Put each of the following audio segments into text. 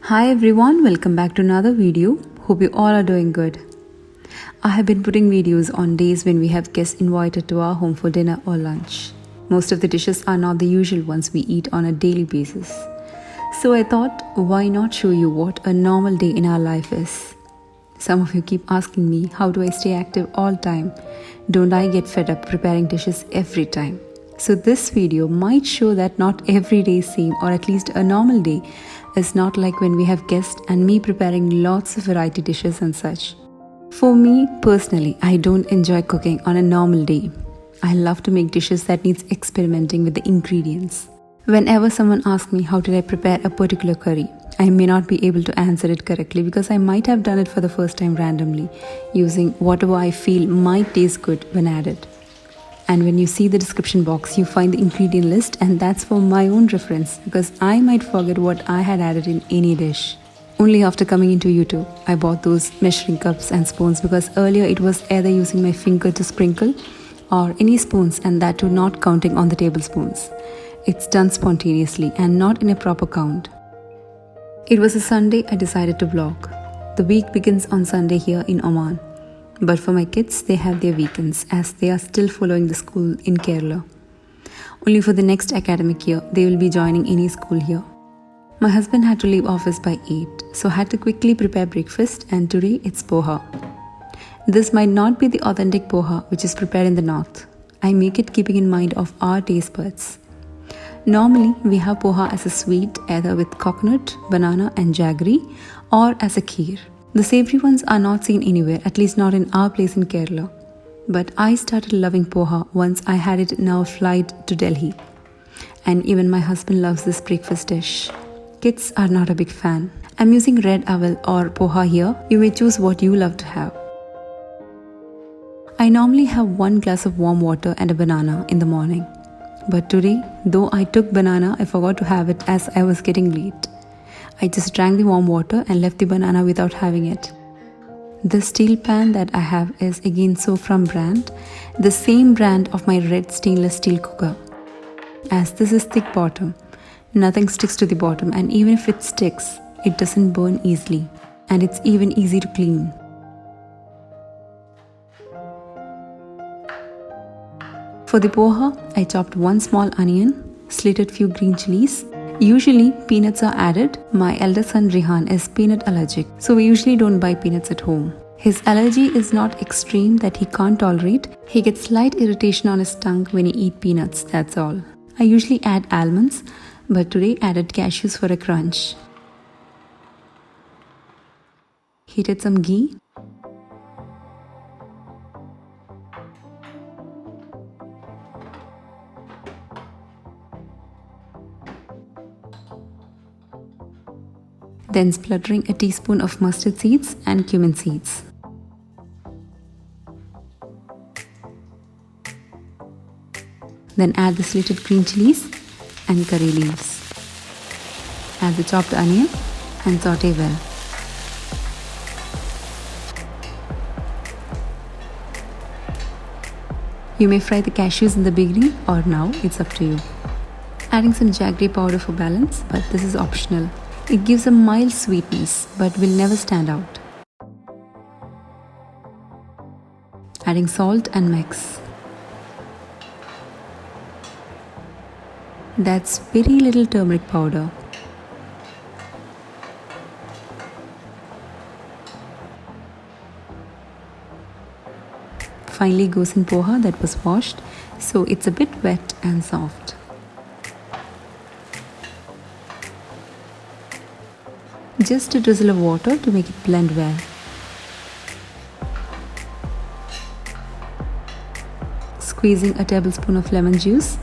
Hi everyone, welcome back to another video. Hope you all are doing good. I have been putting videos on days when we have guests invited to our home for dinner or lunch. Most of the dishes are not the usual ones we eat on a daily basis. So I thought, why not show you what a normal day in our life is? Some of you keep asking me, how do I stay active all time? Don't I get fed up preparing dishes every time? So this video might show that not every day is same, or at least a normal day is not like when we have guests and me preparing lots of variety dishes and such. For me personally, I don't enjoy cooking on a normal day. I love to make dishes that needs experimenting with the ingredients. Whenever someone asks me how did I prepare a particular curry, I may not be able to answer it correctly because I might have done it for the first time randomly, using whatever I feel might taste good when added. And when you see the description box, you find the ingredient list, and that's for my own reference because I might forget what I had added in any dish. Only after coming into YouTube, I bought those measuring cups and spoons because earlier it was either using my finger to sprinkle or any spoons, and that too not counting on the tablespoons. It's done spontaneously and not in a proper count. It was a Sunday I decided to vlog. The week begins on Sunday here in Oman. But for my kids, they have their weekends as they are still following the school in Kerala. Only for the next academic year, they will be joining any school here. My husband had to leave office by 8, so I had to quickly prepare breakfast, and today it's Poha. This might not be the authentic Poha which is prepared in the north. I make it keeping in mind of our taste buds. Normally, we have Poha as a sweet either with coconut, banana and jaggery, or as a kheer. The savory ones are not seen anywhere, at least not in our place in Kerala. But I started loving Poha once I had it in our flight to Delhi. And even my husband loves this breakfast dish. Kids are not a big fan. I'm using red owl or Poha here. You may choose what you love to have. I normally have 1 glass of warm water and a banana in the morning. But today, though I took banana, I forgot to have it as I was getting late. I just drank the warm water and left the banana without having it. The steel pan that I have is again from brand, the same brand of my red stainless steel cooker. As this is thick bottom, nothing sticks to the bottom, and even if it sticks, it doesn't burn easily, and it's even easy to clean. For the poha, I chopped 1 small onion, slitted few green chillies. Usually peanuts are added. My elder son Rihan is peanut allergic, so we usually don't buy peanuts at home. His allergy is not extreme that he can't tolerate. He gets slight irritation on his tongue when he eats peanuts, that's all. I usually add almonds, but today added cashews for a crunch. Heated some ghee. Then spluttering a teaspoon of mustard seeds and cumin seeds. Then add the slitted green chilies and curry leaves. Add the chopped onion and saute well. You may fry the cashews in the beginning or now, it's up to you. Adding some jaggery powder for balance, but this is optional. It gives a mild sweetness, but will never stand out. Adding salt and mix. That's very little turmeric powder. Finally goes in poha that was washed, so it's a bit wet and soft. Just a drizzle of water to make it blend well. Squeezing a tablespoon of lemon juice.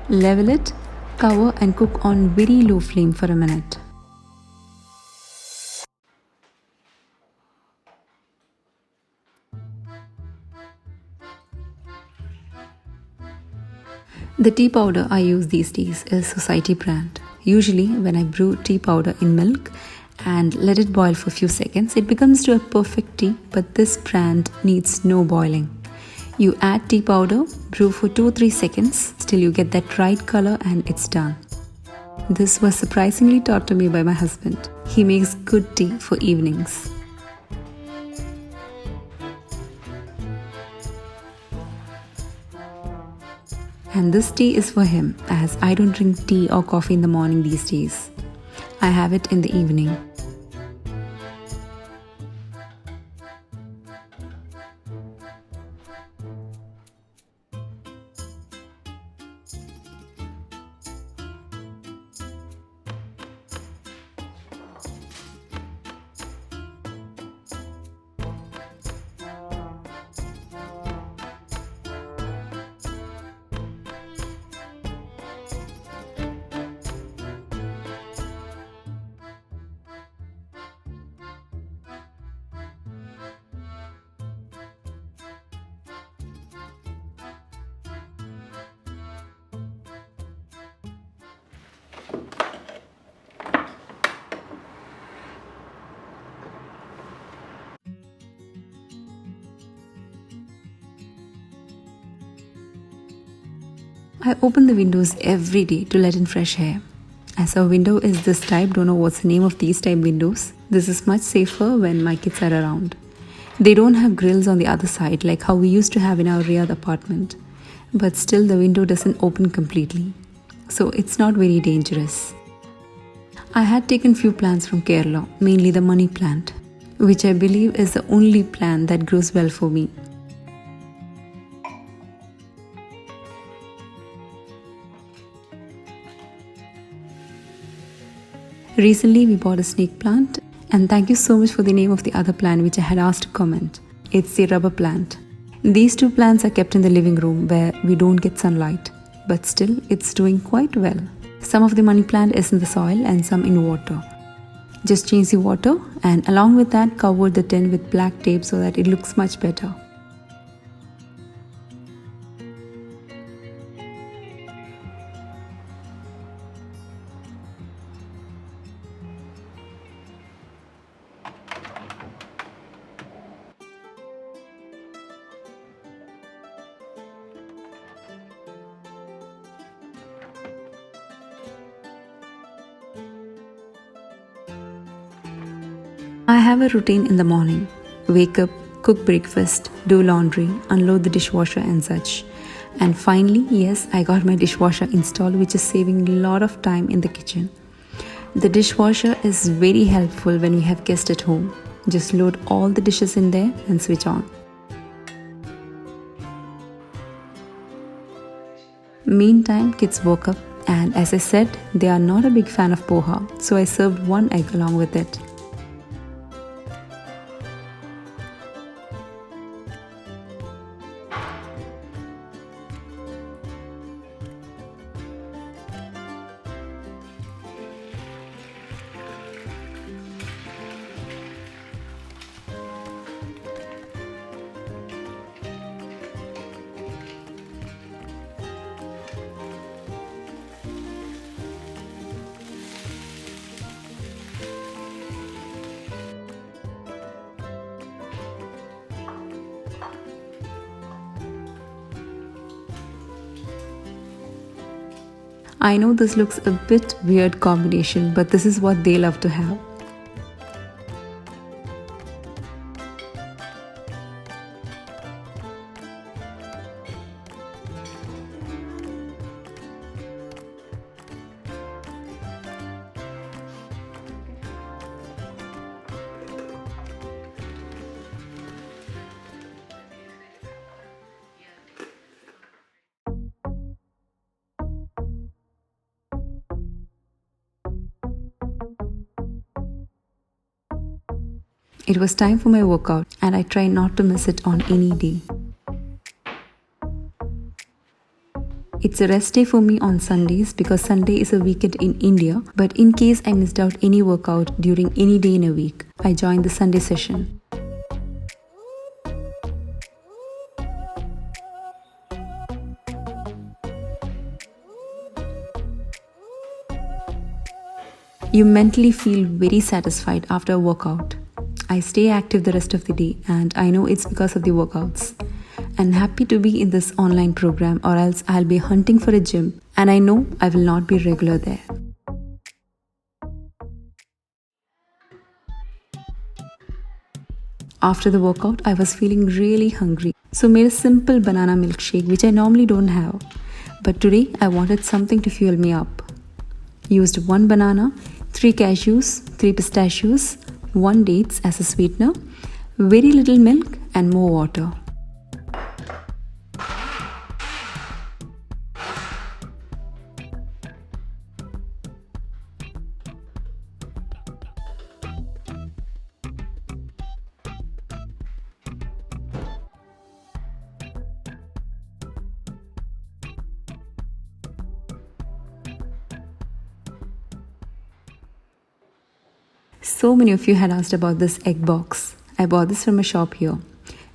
Level it, cover and cook on very low flame for a minute. The tea powder I use these days is Society brand. Usually when I brew tea powder in milk and let it boil for a few seconds, it becomes to a perfect tea, but this brand needs no boiling. You add tea powder, brew for 2-3 seconds till you get that right color and it's done. This was surprisingly taught to me by my husband. He makes good tea for evenings. And this tea is for him, as I don't drink tea or coffee in the morning these days. I have it in the evening. I open the windows every day to let in fresh air. As our window is this type, don't know what's the name of these type windows. This is much safer when my kids are around. They don't have grills on the other side like how we used to have in our Riyadh apartment. But still the window doesn't open completely. So it's not very dangerous. I had taken few plants from Kerala, mainly the money plant, which I believe is the only plant that grows well for me. Recently we bought a snake plant, and thank you so much for the name of the other plant which I had asked to comment. It's the rubber plant. These two plants are kept in the living room where we don't get sunlight, but still it's doing quite well. Some of the money plant is in the soil and some in water. Just change the water and along with that cover the tin with black tape so that it looks much better. I have a routine in the morning. Wake up, cook breakfast, do laundry, unload the dishwasher and such. And finally, yes, I got my dishwasher installed, which is saving a lot of time in the kitchen. The dishwasher is very helpful when we have guests at home. Just load all the dishes in there and switch on. Meantime, kids woke up and as I said, they are not a big fan of poha, so I served one egg along with it. I know this looks a bit weird combination, but this is what they love to have. It was time for my workout and I try not to miss it on any day. It's a rest day for me on Sundays because Sunday is a weekend in India, but in case I missed out any workout during any day in a week, I join the Sunday session. You mentally feel very satisfied after a workout. I stay active the rest of the day and I know it's because of the workouts. and happy to be in this online program, or else I'll be hunting for a gym and I know I will not be regular there. After the workout, I was feeling really hungry, so made a simple banana milkshake which I normally don't have. But today I wanted something to fuel me up. Used 1 banana, 3 cashews, 3 pistachios, 1 dates as a sweetener, very little milk and more water. So many of you had asked about this egg box. I bought this from a shop here.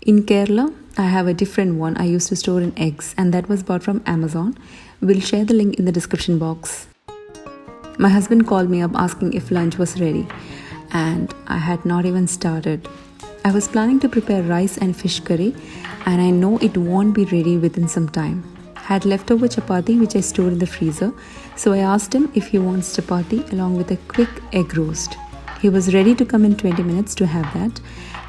In Kerala, I have a different one I used to store in eggs, and that was bought from Amazon. We'll share the link in the description box. My husband called me up asking if lunch was ready, and I had not even started. I was planning to prepare rice and fish curry, and I know it won't be ready within some time. I had leftover chapati which I stored in the freezer, so I asked him if he wants chapati along with a quick egg roast. He was ready to come in 20 minutes to have that,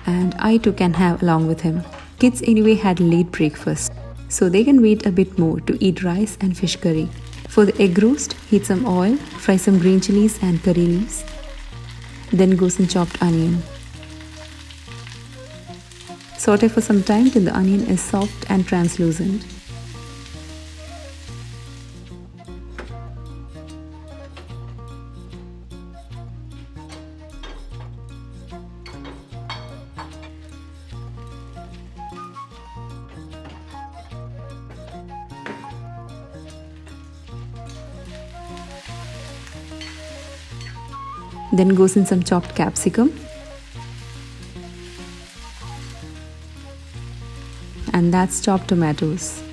and I too can have along with him. Kids anyway had late breakfast, so they can wait a bit more to eat rice and fish curry. For the egg roast, heat some oil, fry some green chillies and curry leaves. Then go some chopped onion. Saute for some time till the onion is soft and translucent. Then goes in some chopped capsicum, and that's chopped tomatoes.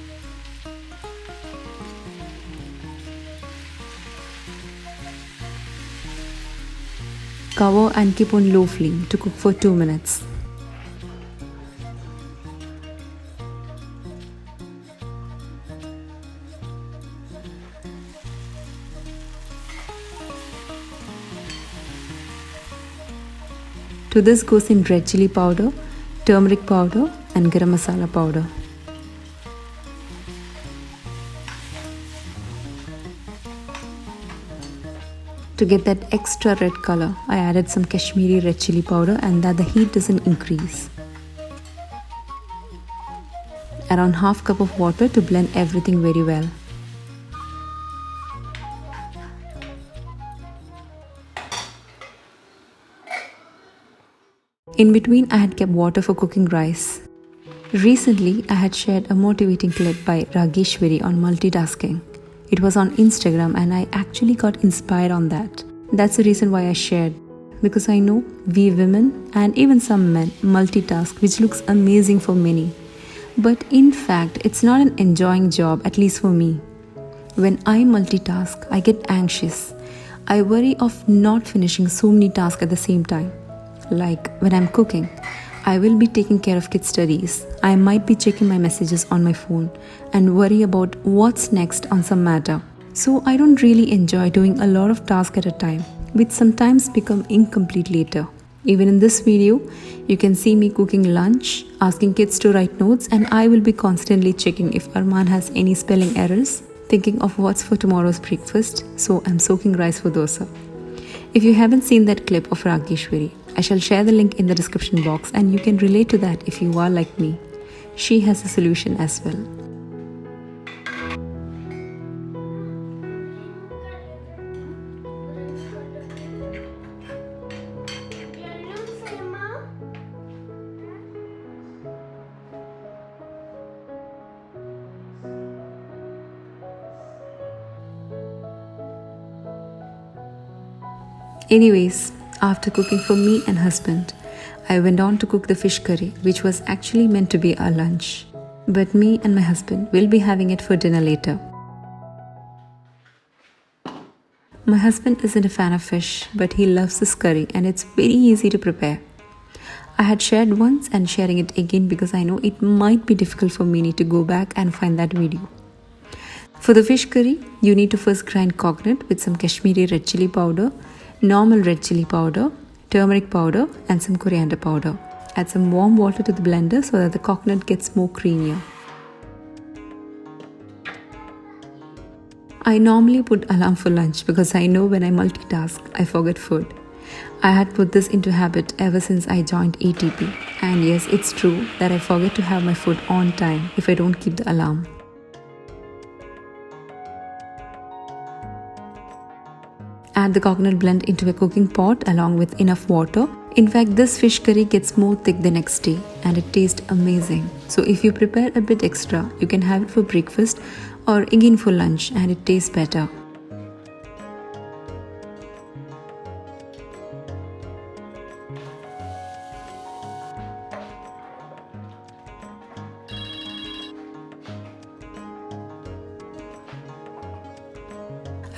Cover and keep on low flame to cook for 2 minutes. To this goes in red chilli powder, turmeric powder and garam masala powder. To get that extra red color, I added some Kashmiri red chilli powder and that the heat doesn't increase. Around half cup of water to blend everything very well. In between, I had kept water for cooking rice. Recently, I had shared a motivating clip by Rageshwari on multitasking. It was on Instagram and I actually got inspired on that. That's the reason why I shared. Because I know we women and even some men multitask, which looks amazing for many. But in fact, it's not an enjoying job, at least for me. When I multitask, I get anxious. I worry of not finishing so many tasks at the same time. Like when I'm cooking, I will be taking care of kids' studies. I might be checking my messages on my phone and worry about what's next on some matter. So I don't really enjoy doing a lot of tasks at a time, which sometimes become incomplete later. Even in this video, you can see me cooking lunch, asking kids to write notes, and I will be constantly checking if Arman has any spelling errors, thinking of what's for tomorrow's breakfast, so I'm soaking rice for dosa. If you haven't seen that clip of Rageshwari, I shall share the link in the description box and you can relate to that if you are like me. She has a solution as well. Anyways, after cooking for me and husband, I went on to cook the fish curry, which was actually meant to be our lunch. But me and my husband will be having it for dinner later. My husband isn't a fan of fish, but he loves this curry and it's very easy to prepare. I had shared once and sharing it again because I know it might be difficult for many to go back and find that video. For the fish curry, you need to first grind coconut with some Kashmiri red chilli powder, normal red chilli powder, turmeric powder and some coriander powder. Add some warm water to the blender so that the coconut gets more creamier. I normally put alarm for lunch because I know when I multitask, I forget food. I had put this into habit ever since I joined ATP. And yes, it's true that I forget to have my food on time if I don't keep the alarm. Add the coconut blend into a cooking pot along with enough water. In fact, this fish curry gets more thick the next day and it tastes amazing. So if you prepare a bit extra, you can have it for breakfast or again for lunch and it tastes better.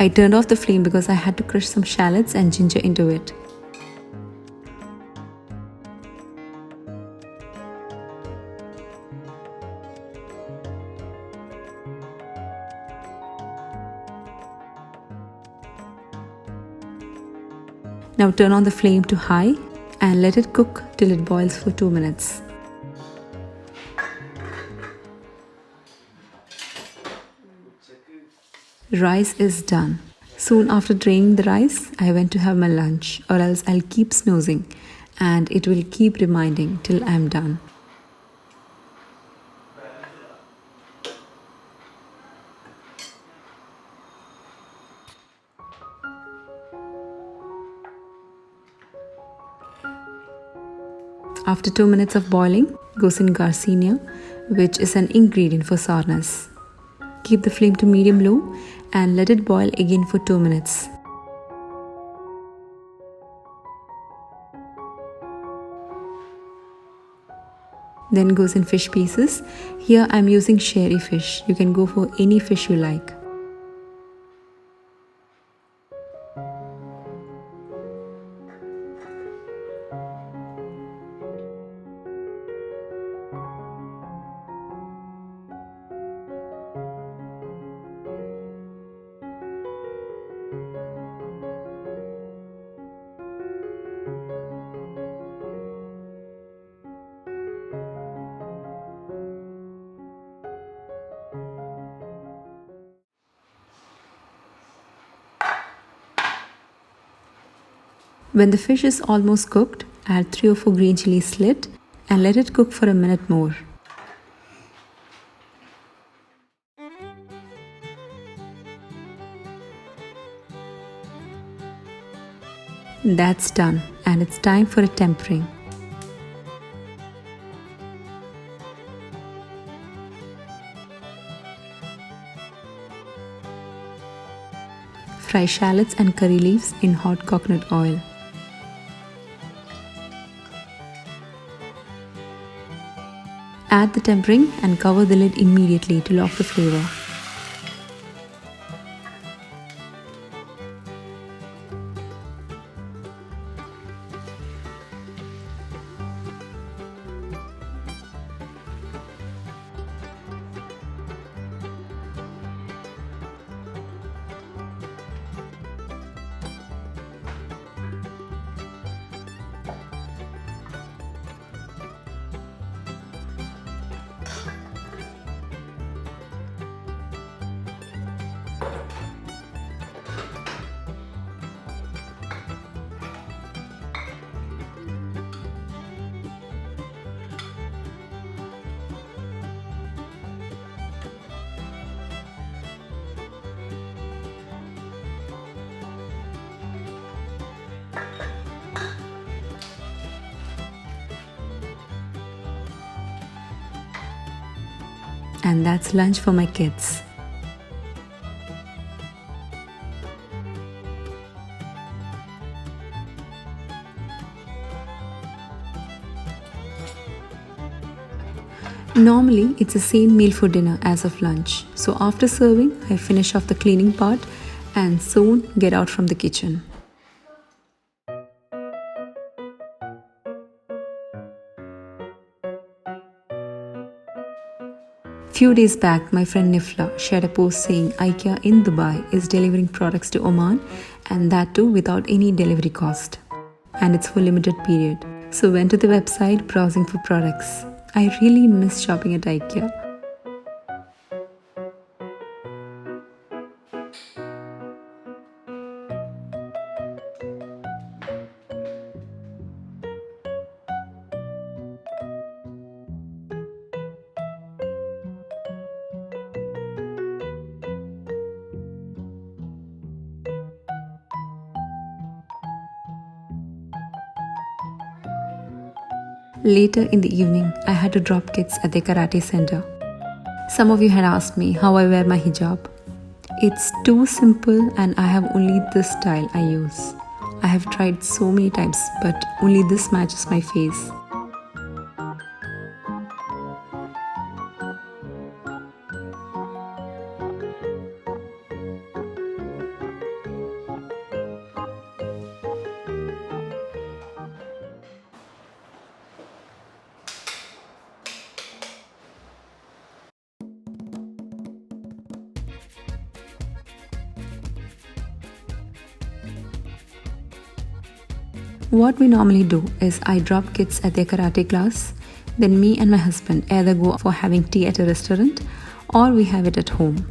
I turned off the flame because I had to crush some shallots and ginger into it. Now turn on the flame to high and let it cook till it boils for 2 minutes. Rice is done. Soon after draining the rice, I went to have my lunch or else I'll keep snoozing and it will keep reminding till I'm done. After 2 minutes of boiling, goes in garcinia, which is an ingredient for sourness. Keep the flame to medium-low and let it boil again for 2 minutes. Then goes in fish pieces. Here I'm using sherry fish. You can go for any fish you like. When the fish is almost cooked, add 3 or 4 green chillies slit and let it cook for a minute more. That's done and it's time for a tempering. Fry shallots and curry leaves in hot coconut oil. Add the tempering and cover the lid immediately to lock the flavor. And that's lunch for my kids. Normally, it's the same meal for dinner as of lunch. So after serving, I finish off the cleaning part and soon get out from the kitchen. Few days back, my friend Nifla shared a post saying IKEA in Dubai is delivering products to Oman, and that too without any delivery cost. And it's for limited period. So went to the website browsing for products. I really miss shopping at IKEA. Later in the evening, I had to drop kids at the karate center. Some of you had asked me how I wear my hijab. It's too simple and I have only this style I use. I have tried so many types, but only this matches my face. What we normally do is I drop kids at their karate class, then me and my husband either go for having tea at a restaurant or we have it at home.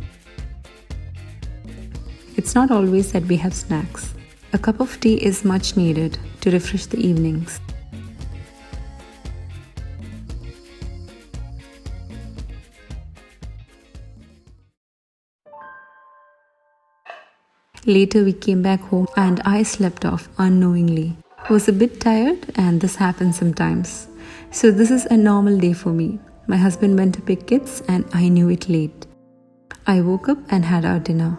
It's not always that we have snacks. A cup of tea is much needed to refresh the evenings. Later we came back home and I slept off unknowingly. I was a bit tired and this happens sometimes. So this is a normal day for me. My husband went to pick kids and I knew it late. I woke up and had our dinner.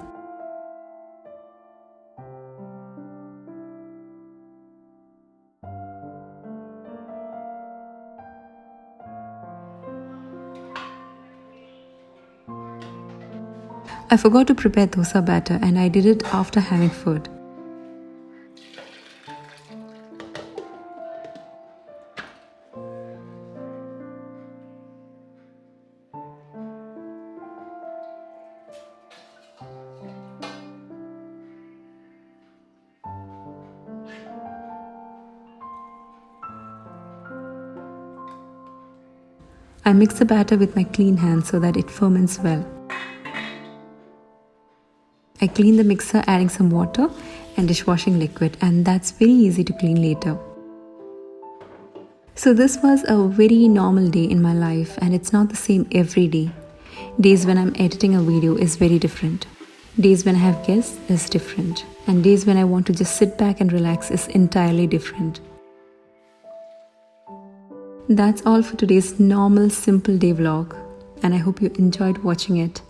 I forgot to prepare dosa batter and I did it after having food. I mix the batter with my clean hands so that it ferments well. I clean the mixer adding some water and dishwashing liquid, and that's very easy to clean later. So this was a very normal day in my life and it's not the same every day. Days when I'm editing a video is very different. Days when I have guests is different. And days when I want to just sit back and relax is entirely different. That's all for today's normal simple day vlog, and I hope you enjoyed watching it.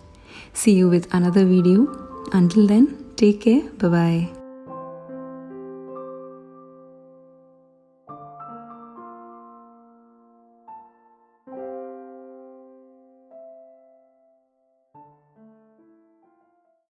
See you with another video. Until then, take care. Bye-bye.